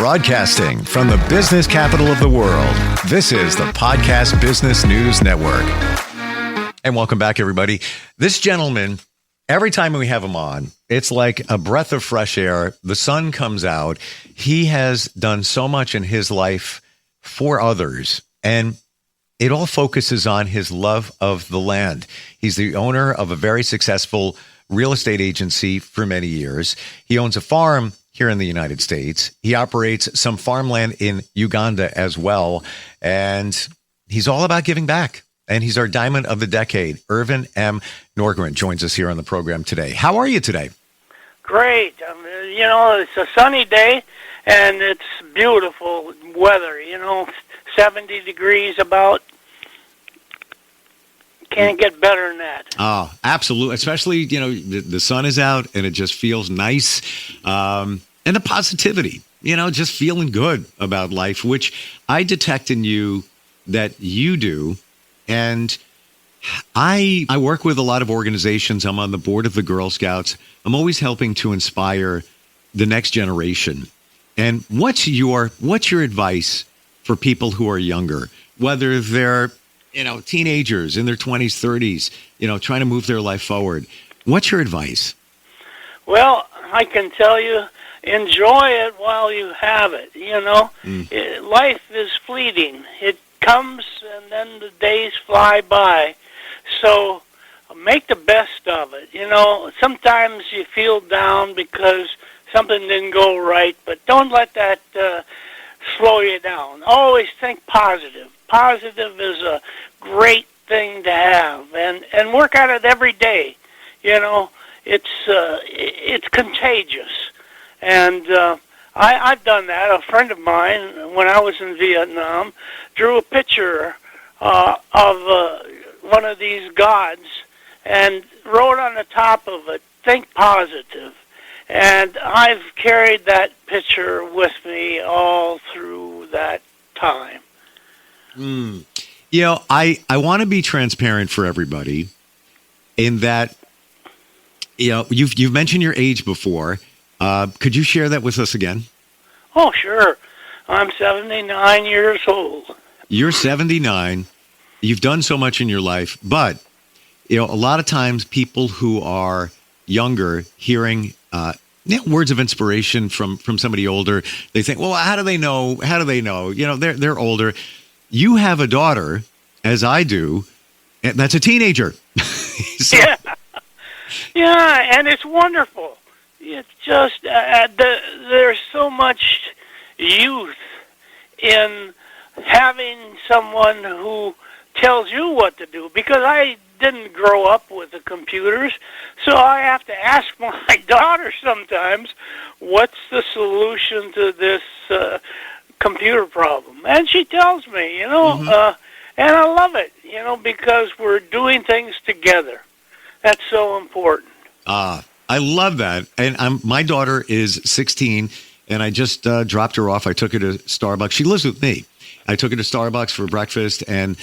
Broadcasting from the business capital of the world, this is the Podcast Business News Network. And welcome back, everybody. This gentleman, every time we have him on, it's like a breath of fresh air. The sun comes out. He has done so much in his life for others, and it all focuses on his love of the land. He's the owner of a very successful real estate agency for many years. He owns a farm here in the United States. He operates some farmland in Uganda as well. And he's all about giving back. And he's our Diamond of the Decade. Ervin M. Norgren joins us here on the program today. How are you today? Great. It's a sunny day, and it's beautiful weather. 70 degrees about. Can't get better than that. Oh, absolutely. Especially, the sun is out and it just feels nice. And the positivity, just feeling good about life, which I detect in you that you do. And I work with a lot of organizations. I'm on the board of the Girl Scouts. I'm always helping to inspire the next generation. And what's your advice for people who are younger, whether they're teenagers in their 20s, 30s, trying to move their life forward? What's your advice? Well, I can tell you, enjoy it while you have it. Life is fleeting. It comes and then the days fly by. So make the best of it. Sometimes you feel down because something didn't go right, but don't let that slow you down. Always think positive. Positive is a great thing to have, and work at it every day. It's contageous, and I've done that. A friend of mine, when I was in Vietnam, drew a picture of one of these gods and wrote on the top of it, "Think positive." And I've carried that picture with me all through that time. I want to be transparent for everybody in that, you've mentioned your age before. Could you share that with us again? Oh, sure. I'm 79 years old. You're 79. You've done so much in your life, but, a lot of times people who are younger hearing words of inspiration from somebody older, they think, well, how do they know? They're older. You have a daughter, as I do, and that's a teenager. So. Yeah, and it's wonderful. It's just there's so much youth in having someone who tells you what to do, because I didn't grow up with the computers, so I have to ask my daughter sometimes, what's the solution to this computer problem? And she tells me, and I love it, because we're doing things together. That's so important. I love that. And my daughter is 16, and I just dropped her off. I took her to Starbucks. She lives with me. I took her to Starbucks for breakfast, and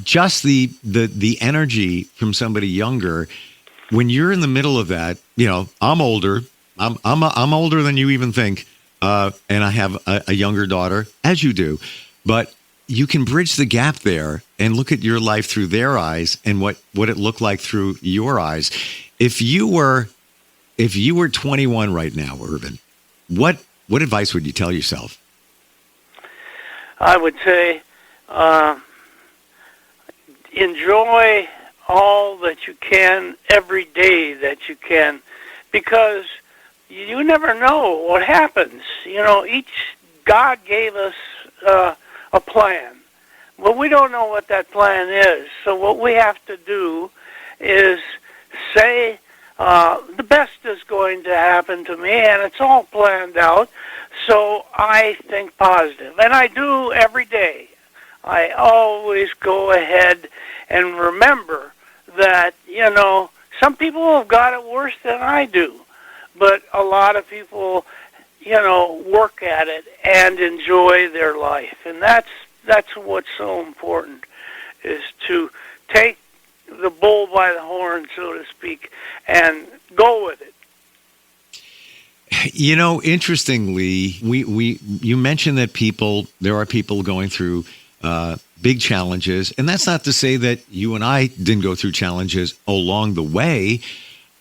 just the energy from somebody younger. When you're in the middle of that, I'm older. I'm older than you even think. And I have a younger daughter, as you do, but you can bridge the gap there and look at your life through their eyes and what it looked like through your eyes. If you were 21 right now, Ervin, what advice would you tell yourself? I would say, enjoy all that you can every day that you can, because you never know what happens. God gave us a plan. Well, we don't know what that plan is. So what we have to do is say, the best is going to happen to me, and it's all planned out. So I think positive. And I do every day. I always go ahead and remember that, some people have got it worse than I do. But a lot of people, work at it and enjoy their life. And that's what's so important, is to take the bull by the horn, so to speak, and go with it. You know, interestingly, you mentioned that there are people going through big challenges, and that's not to say that you and I didn't go through challenges along the way.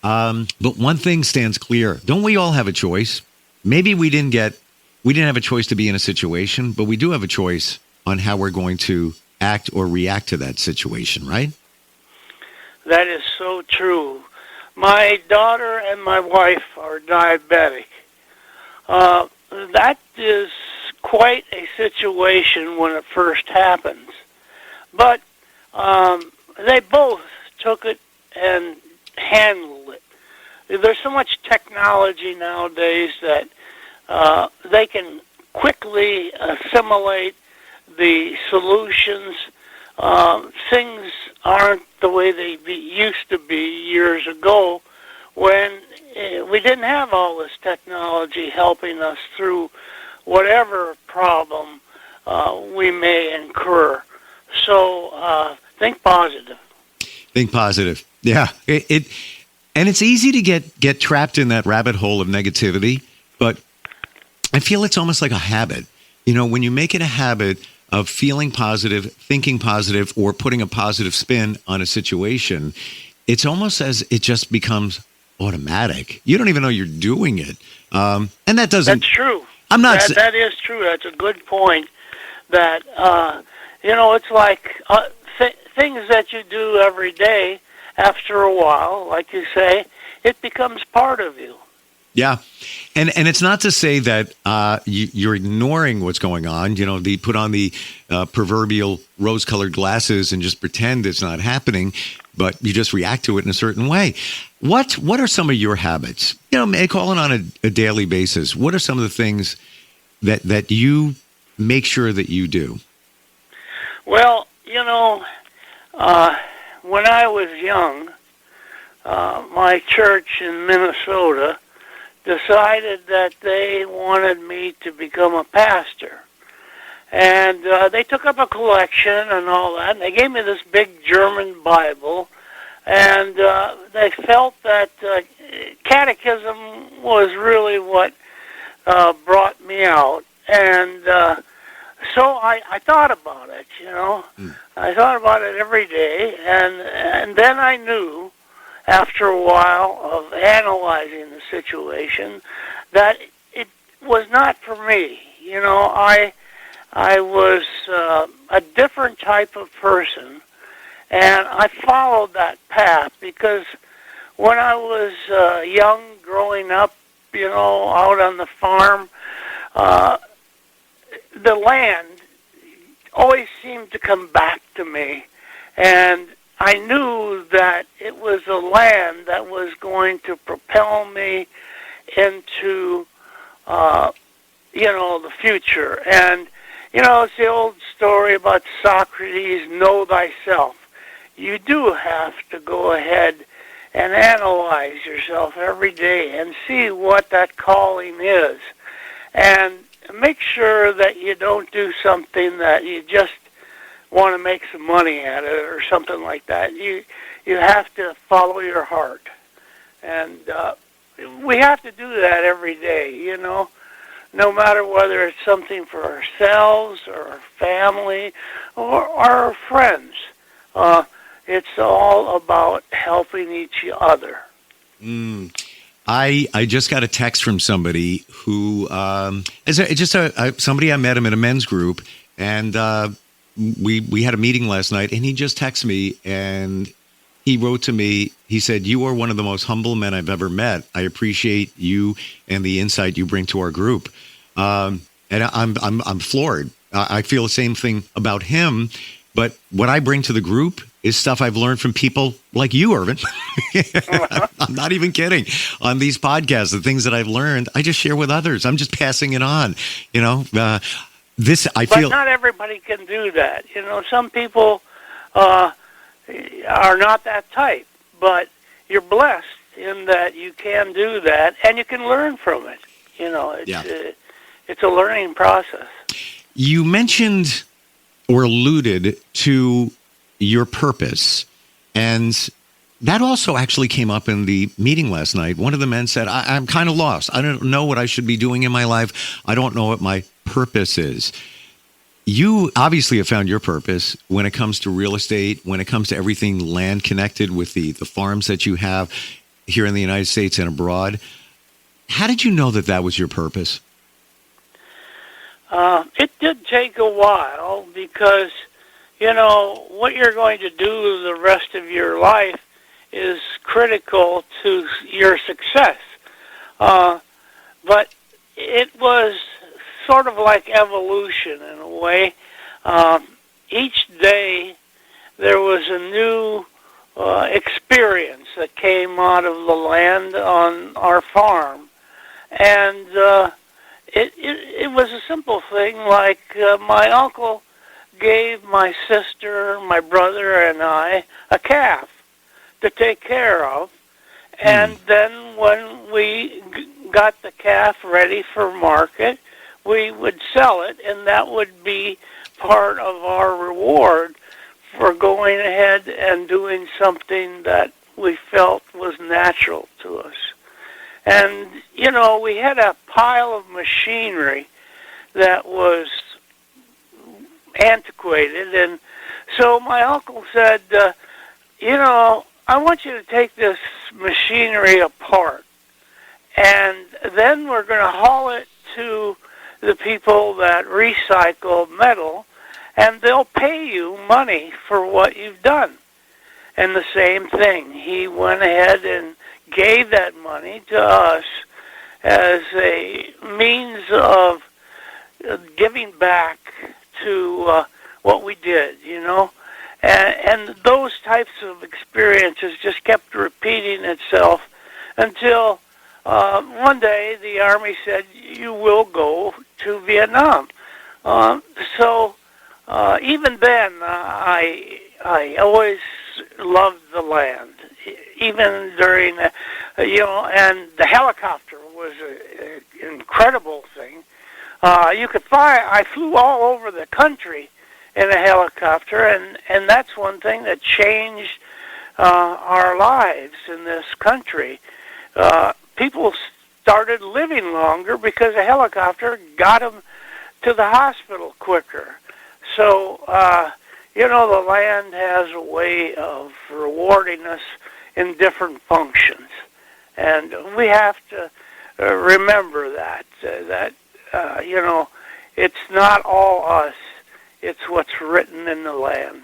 But one thing stands clear: don't we all have a choice? Maybe we didn't have a choice to be in a situation, but we do have a choice on how we're going to act or react to that situation, right? That is so true. My daughter and my wife are diabetic. That is quite a situation when it first happens. But they both took it and handled it. There's so much technology nowadays that they can quickly assimilate the solutions. Things aren't the way they used to be years ago when we didn't have all this technology helping us through whatever problem we may incur. So think positive. Think positive. Yeah. And it's easy to get trapped in that rabbit hole of negativity, but I feel it's almost like a habit. You know, when you make it a habit of feeling positive, thinking positive, or putting a positive spin on a situation, it's almost as it just becomes automatic. You don't even know you're doing it. And that doesn't... That's true. I'm not... That is true. That's a good point. That, it's like things that you do every day, after a while, like you say, it becomes part of you. Yeah. And it's not to say that you're ignoring what's going on. You know, put on the proverbial rose-colored glasses and just pretend it's not happening, but you just react to it in a certain way. What are some of your habits? You know, calling on a daily basis. What are some of the things that you make sure that you do? Well, when I was young, my church in Minnesota decided that they wanted me to become a pastor. And they took up a collection and all that, and they gave me this big German Bible, and they felt that catechism was really what brought me out. And so I thought about it, I thought about it every day, and then I knew, after a while of analyzing the situation, that it was not for me. I was a different type of person, and I followed that path because when I was young, growing up, out on the farm, the land always seemed to come back to me, and I knew that it was a land that was going to propel me into, the future. And, it's the old story about Socrates, know thyself. You do have to go ahead and analyze yourself every day and see what that calling is. And make sure that you don't do something that you just want to make some money at it or something like that. You have to follow your heart. And we have to do that every day, no matter whether it's something for ourselves or our family or our friends. It's all about helping each other. I just got a text from somebody who somebody I met him in a men's group, and we had a meeting last night, and he just texted me, and he wrote to me. He said, "You are one of the most humble men I've ever met. I appreciate you and the insight you bring to our group." And I'm floored. I feel the same thing about him. But what I bring to the group is stuff I've learned from people like you, Ervin. I'm not even kidding. On these podcasts, the things that I've learned, I just share with others. I'm just passing it on. But not everybody can do that. Some people are not that type, but you're blessed in that you can do that, and you can learn from it. It's a learning process. You mentioned or alluded to your purpose, and That also actually came up in the meeting last night. One of the men said, I'm kind of lost. I don't know what I should be doing in my life. I don't know what my purpose is. You obviously have found your purpose when it comes to real estate, when it comes to everything land connected with the farms that you have here in the United States and abroad. How did you know that that was your purpose? It did take a while because, what you're going to do the rest of your life is critical to your success. But it was sort of like evolution in a way. Each day there was a new experience that came out of the land on our farm. And it was a simple thing like my uncle gave my sister, my brother, and I a calf to take care of. And then when we got the calf ready for market, we would sell it, and that would be part of our reward for going ahead and doing something that we felt was natural to us. And, we had a pile of machinery that was antiquated, and so my uncle said, I want you to take this machinery apart, and then we're going to haul it to the people that recycle metal, and they'll pay you money for what you've done. And the same thing, he went ahead and gave that money to us as a means of giving back to what we did, And those types of experiences just kept repeating itself until one day the Army said, you will go to Vietnam. So even then, I always loved the land, even during, and the helicopter was an incredible thing. You could fly. I flew all over the country in a helicopter, and that's one thing that changed our lives in this country. People started living longer because a helicopter got them to the hospital quicker. So, the land has a way of rewarding us in different functions. And we have to remember that it's not all us. It's what's written in the land.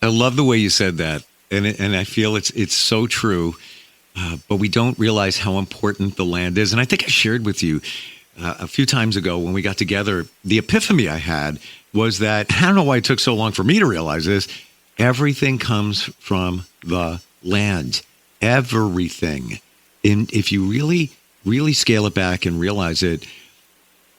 I love the way you said that, and I feel it's so true. But we don't realize how important the land is. And I think I shared with you a few times ago when we got together, the epiphany I had was that, I don't know why it took so long for me to realize this, everything comes from the land. Everything. And if you really, really scale it back and realize it,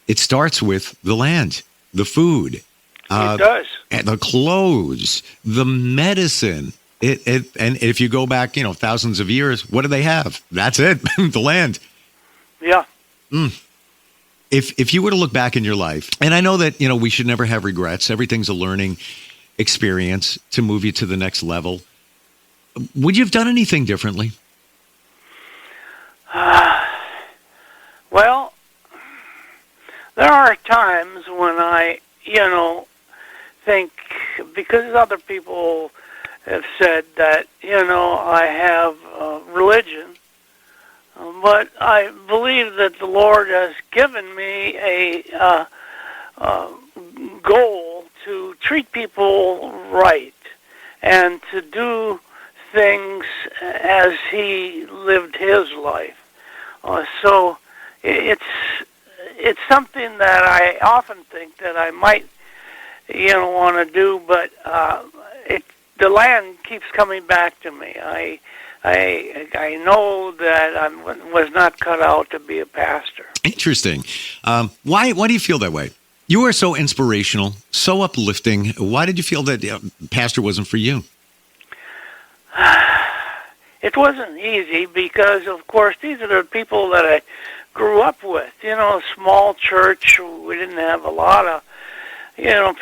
it starts with the land, the food. It does. And the clothes, the medicine. And if you go back, thousands of years, what do they have? That's it, the land. Yeah. If you were to look back in your life, and I know that, we should never have regrets. Everything's a learning experience to move you to the next level. Would you have done anything differently? Well, there are times when I, think because other people have said that, I have religion, but I believe that the Lord has given me a goal to treat people right and to do things as He lived His life. So it's something that I often think that I might, want to do, but the land keeps coming back to me. I know that I was not cut out to be a pastor. Interesting. Why do you feel that way? You were so inspirational, so uplifting. Why did you feel that pastor wasn't for you? It wasn't easy because, of course, these are the people that I grew up with. Small church. We didn't have a lot of,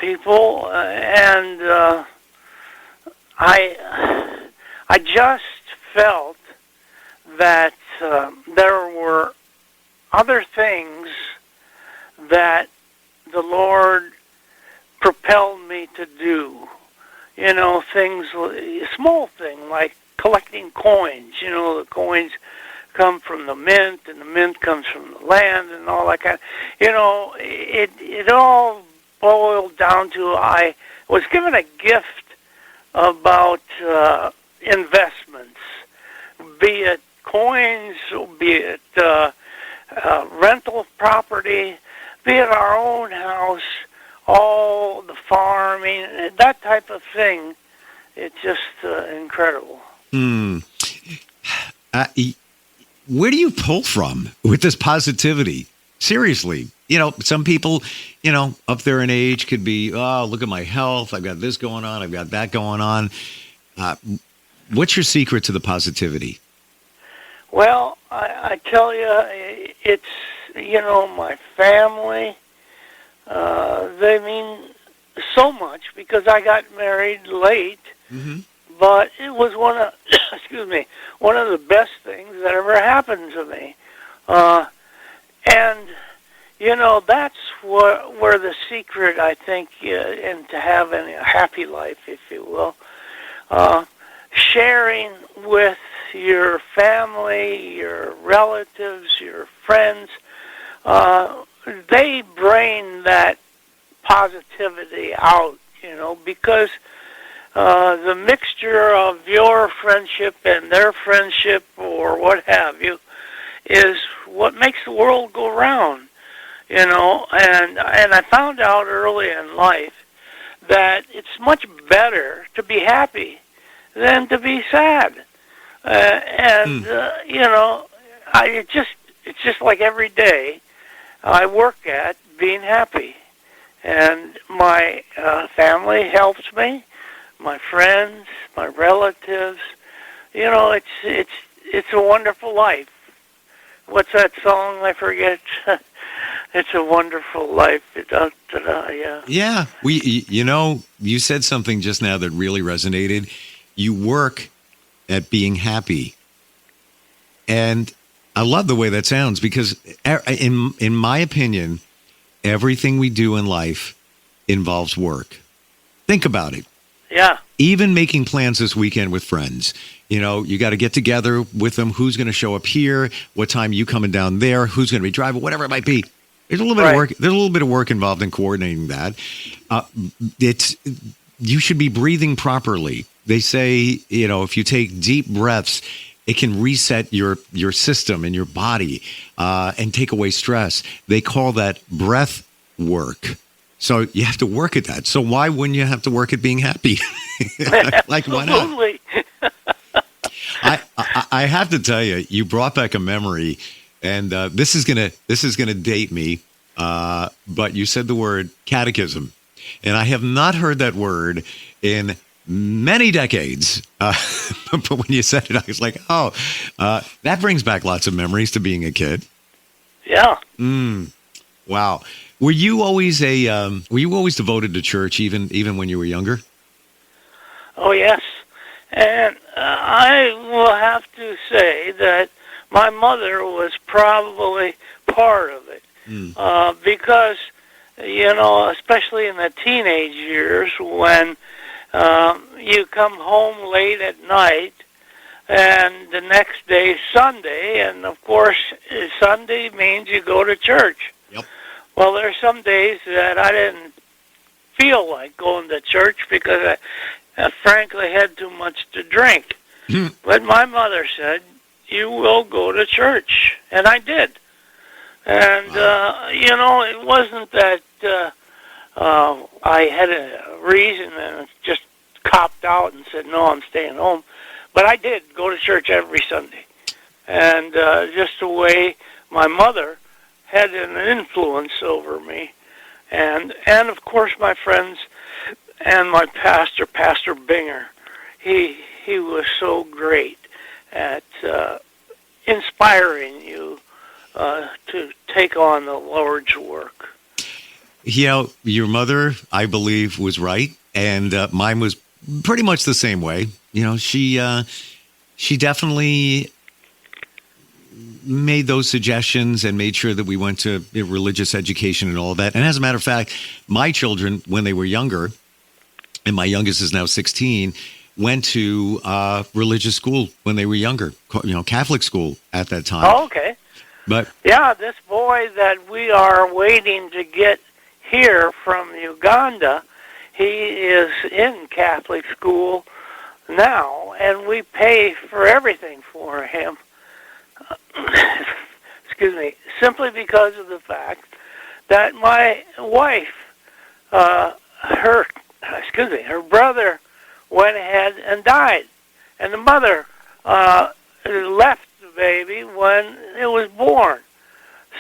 people, and I I just felt that there were other things that the Lord propelled me to do. You know, things, small thing like collecting coins. You know, the coins come from the mint, and the mint comes from the land, and all that kind of, you know, it all boiled down to I was given a gift about investments, be it coins, be it rental property, be it our own house, all the farming, that type of thing. It's just incredible. Where do you pull from with this positivity? Seriously. You know, some people, you know, up there in age could be, oh, look at my health. I've got this going on. I've got that going on. What's your secret to the positivity? Well, I tell you, it's, you know, my family. They mean so much because I got married late. Mm-hmm. But it was one of the best things that ever happened to me. And, you know, that's where the secret, I think, into having a happy life, if you will, sharing with your family, your relatives, your friends, they bring that positivity out, you know, because the mixture of your friendship and their friendship or what have you is what makes the world go round, you know. And I found out early in life that it's much better to be happy than to be sad. You know, it's just like every day I work at being happy, and my family helps me. My friends, my relatives, you know, it's a wonderful life. What's that song? I forget. It's a wonderful life. Yeah. Yeah. You know, you said something just now that really resonated. You work at being happy, and I love the way that sounds because, in my opinion, everything we do in life involves work. Think about it. Yeah. Even making plans this weekend with friends. You know, you got to get together with them. Who's going to show up here? What time you coming down there? Who's going to be driving? Whatever it might be. There's a little bit of work. There's a little bit of work involved in coordinating that. You should be breathing properly. They say, you know, if you take deep breaths, it can reset your system and your body and take away stress. They call that breath work. So you have to work at that. So why wouldn't you have to work at being happy? Like, why not? Absolutely. I have to tell you, you brought back a memory, and this is gonna date me. But you said the word catechism, and I have not heard that word in many decades. But when you said it, I was like, oh, that brings back lots of memories to being a kid. Yeah. Wow. Were you always devoted to church, even when you were younger? Oh, yes. And I will have to say that my mother was probably part of it. Because, you know, especially in the teenage years when you come home late at night and the next day is Sunday, and of course Sunday means you go to church. Yep. Well, there are some days that I didn't feel like going to church because I frankly had too much to drink. But my mother said, you will go to church. And I did. And, you know, it wasn't that I had a reason and just copped out and said, no, I'm staying home. But I did go to church every Sunday. And just the way my mother had an influence over me. And of course, my friends and my pastor, Pastor Binger, he was so great at inspiring you to take on the Lord's work. You know, your mother, I believe, was right, and mine was pretty much the same way. she definitely made those suggestions and made sure that we went to religious education and all that. And as a matter of fact, my children, when they were younger, and my youngest is now 16, went to religious school when they were younger, Catholic school at that time. Oh, okay. But yeah, this boy that we are waiting to get here from Uganda, he is in Catholic school now, and we pay for everything for him. Excuse me, simply because of the fact that my wife, her brother went ahead and died, and the mother left the baby when it was born.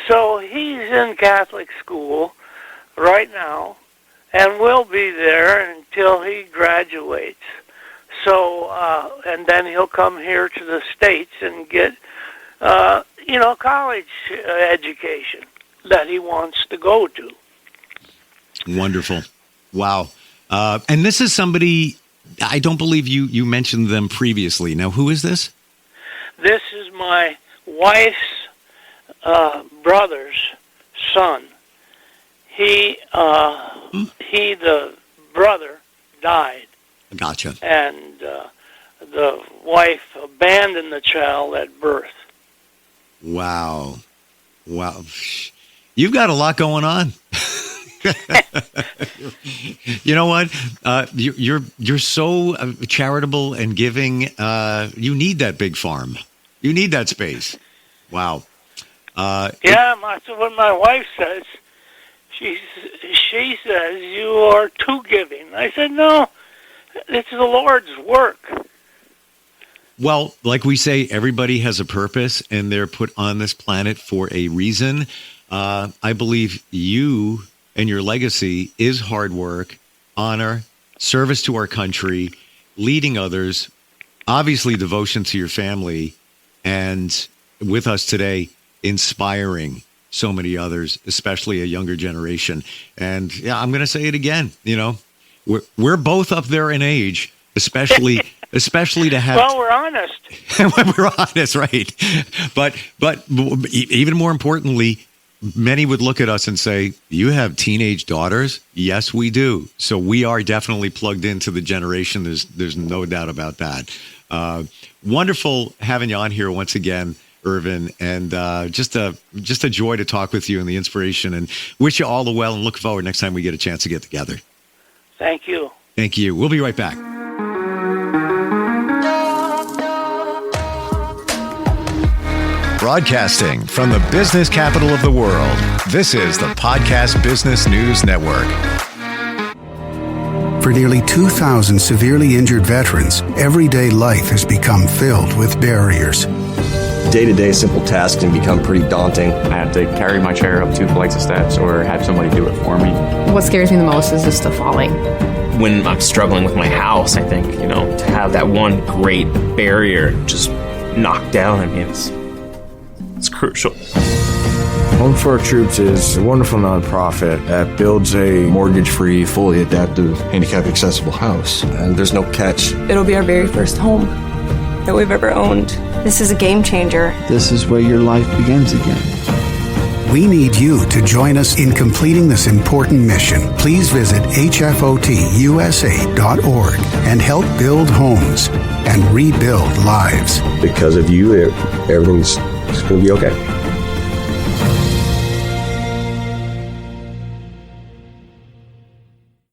So he's in Catholic school right now and will be there until he graduates. So, and then he'll come here to the States and get, college education that he wants to go to. Wonderful. Wow. And this is somebody, I don't believe you mentioned them previously. Now, who is this? This is my wife's brother's son. The brother died. Gotcha. And the wife abandoned the child at birth. Wow. You've got a lot going on. You know what? You're so charitable and giving. You need that big farm. You need that space. Wow. That's what my wife says. She says you are too giving. I said no. It's the Lord's work. Well, like we say, everybody has a purpose, and they're put on this planet for a reason. I believe you and your legacy is hard work, honor, service to our country, leading others, obviously devotion to your family, and with us today, inspiring so many others, especially a younger generation. And yeah, I'm going to say it again. We're both up there in age, especially to have. Well, we're honest. We're honest, right? But even more importantly, many would look at us and say, "You have teenage daughters?" Yes, we do. So we are definitely plugged into the generation. There's no doubt about that. Wonderful having you on here once again, Ervin, and just a joy to talk with you and the inspiration. And wish you all the well, and look forward next time we get a chance to get together. Thank you. Thank you. We'll be right back. Broadcasting from the business capital of the world, this is the Podcast Business News Network. For nearly 2,000 severely injured veterans, everyday life has become filled with barriers. Day-to-day simple tasks can become pretty daunting. I have to carry my chair up 2 flights of steps or have somebody do it for me. What scares me the most is just the falling. When I'm struggling with my house, I think, to have that one great barrier just knocked down, it's crucial. Home for Our Troops is a wonderful nonprofit that builds a mortgage-free, fully adaptive, handicap-accessible house. And there's no catch. It'll be our very first home that we've ever owned. This is a game changer. This is where your life begins again. We need you to join us in completing this important mission. Please visit hfotusa.org and help build homes and rebuild lives. Because of you, everything's going to be okay.